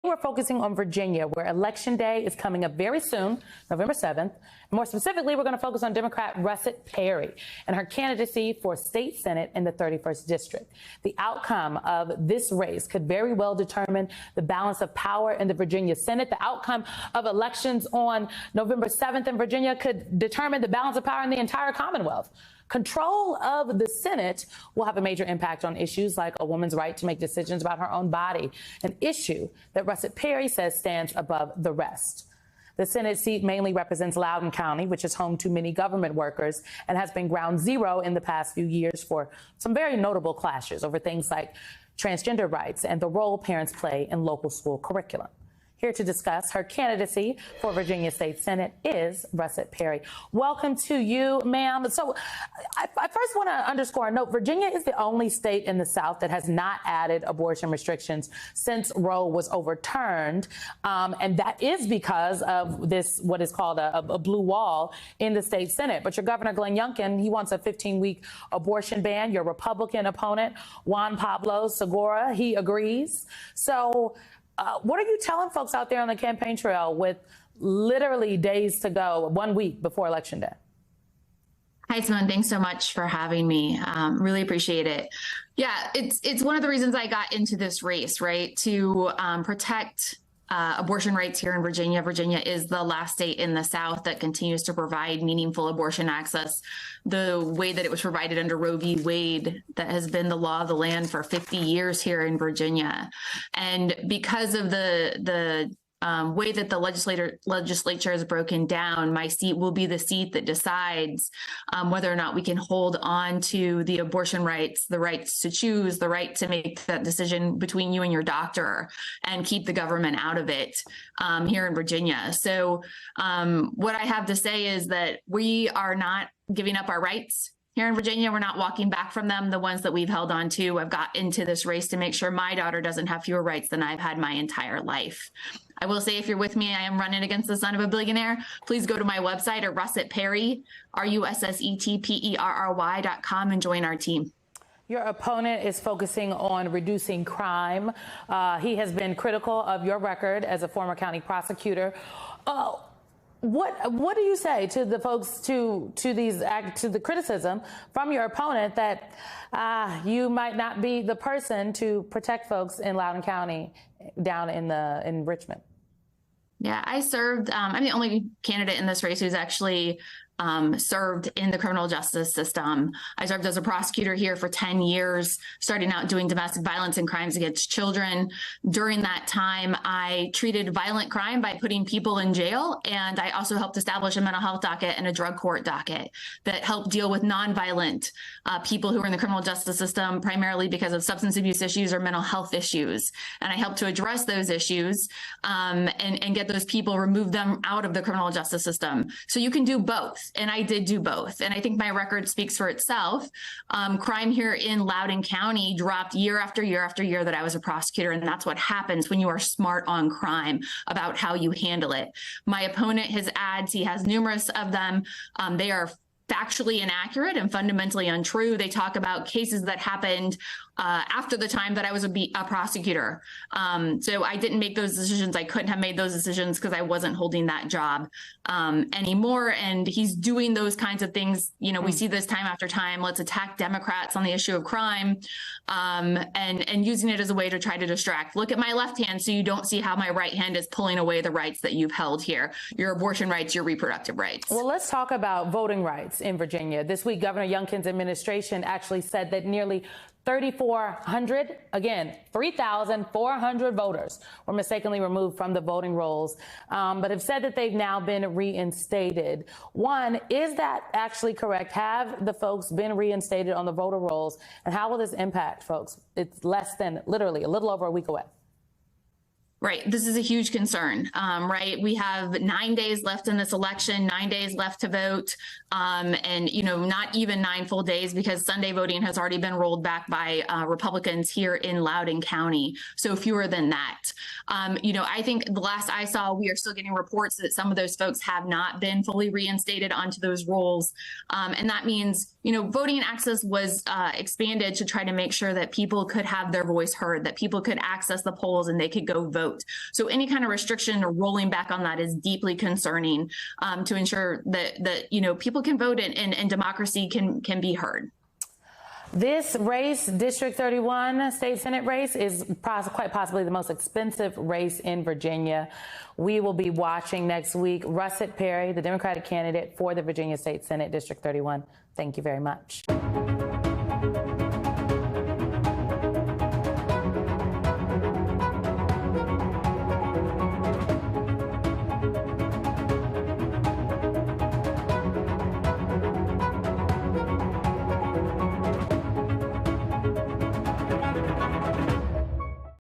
We're focusing on Virginia, where Election Day is coming up very soon, November 7th. More specifically, we're going to focus on Democrat Russet Perry and her candidacy for state Senate in the 31st District. The outcome of this race could very well determine the balance of power in the Virginia Senate. The outcome of elections on November 7th in Virginia could determine the balance of power in the entire Commonwealth. Control of the Senate will have a major impact on issues like a woman's right to make decisions about her own body, an issue that Russet Perry says stands above the rest. The Senate seat mainly represents Loudoun County, which is home to many government workers and has been ground zero in the past few years for some very notable clashes over things like transgender rights and the role parents play in local school curriculum. Here to discuss her candidacy for Virginia State Senate is Russet Perry. Welcome to you, ma'am. So I first want to underscore a note. Virginia is the only state in the South that has not added abortion restrictions since Roe was overturned. And that is because of this, what is called a blue wall in the state Senate. But your Governor, Glenn Youngkin, he wants a 15-week abortion ban. Your Republican opponent, Juan Pablo Segura, he agrees. So what are you telling folks out there on the campaign trail with literally days to go, 1 week before Election Day? Hi, Simone. Thanks so much for having me. Really appreciate it. Yeah, it's one of the reasons I got into this race, right? To protect abortion rights here in Virginia. Virginia is the last state in the South that continues to provide meaningful abortion access the way that it was provided under Roe v. Wade, that has been the law of the land for 50 years here in Virginia. And because of the way that the legislature is broken down, my seat will be the seat that decides whether or not we can hold on to the abortion rights, the rights to choose, the right to make that decision between you and your doctor, and keep the government out of it here in Virginia. So what I have to say is that we are not giving up our rights here in Virginia. We're not walking back from them, the ones that we've held on to. I've got into this race to make sure my daughter doesn't have fewer rights than I've had my entire life. I will say, if you're with me, I am running against the son of a billionaire. Please go to my website at Russet Perry, RUSSETPERRY.com, and join our team. Your opponent is focusing on reducing crime. He has been critical of your record as a former county prosecutor. What do you say to the folks, to the criticism from your opponent that you might not be the person to protect folks in Loudoun County down in Richmond? Yeah, I served. I'm the only candidate in this race who's actually served in the criminal justice system. I served as a prosecutor here for 10 years, starting out doing domestic violence and crimes against children. During that time, I treated violent crime by putting people in jail, and I also helped establish a mental health docket and a drug court docket that helped deal with nonviolent people who are in the criminal justice system, primarily because of substance abuse issues or mental health issues. And I helped to address those issues and get those people, remove them out of the criminal justice system. So you can do both. And I did do both. And I think my record speaks for itself. Crime here in Loudoun County dropped year after year after year that I was a prosecutor. And that's what happens when you are smart on crime about how you handle it. My opponent, his ads, he has numerous of them. They are factually inaccurate and fundamentally untrue. They talk about cases that happened after the time that I was a prosecutor. So I didn't make those decisions. I couldn't have made those decisions because I wasn't holding that job anymore. And he's doing those kinds of things. You know, we see this time after time. Let's attack Democrats on the issue of crime and using it as a way to try to distract. Look at my left hand so you don't see how my right hand is pulling away the rights that you've held here, your abortion rights, your reproductive rights. Well, let's talk about voting rights in Virginia. This week, Governor Youngkin's administration actually said that nearly 3,400, again, 3,400 voters were mistakenly removed from the voting rolls, but have said that they've now been reinstated. One, is that actually correct? Have the folks been reinstated on the voter rolls? And how will this impact folks? It's less than literally a little over a week away. Right. This is a huge concern, right? We have 9 days left in this election, 9 days left to vote, and, you know, not even 9 full days because Sunday voting has already been rolled back by Republicans here in Loudoun County. So fewer than that. You know, I think the last I saw, we are still getting reports that some of those folks have not been fully reinstated onto those rolls. And that means, you know, voting access was expanded to try to make sure that people could have their voice heard, that people could access the polls and they could go vote. vote. So any kind of restriction or rolling back on that is deeply concerning to ensure that people can vote and democracy can be heard. This race, District 31 state Senate race, is quite possibly the most expensive race in Virginia. We will be watching next week. Russet Perry, the Democratic candidate for the Virginia State Senate, District 31. Thank you very much.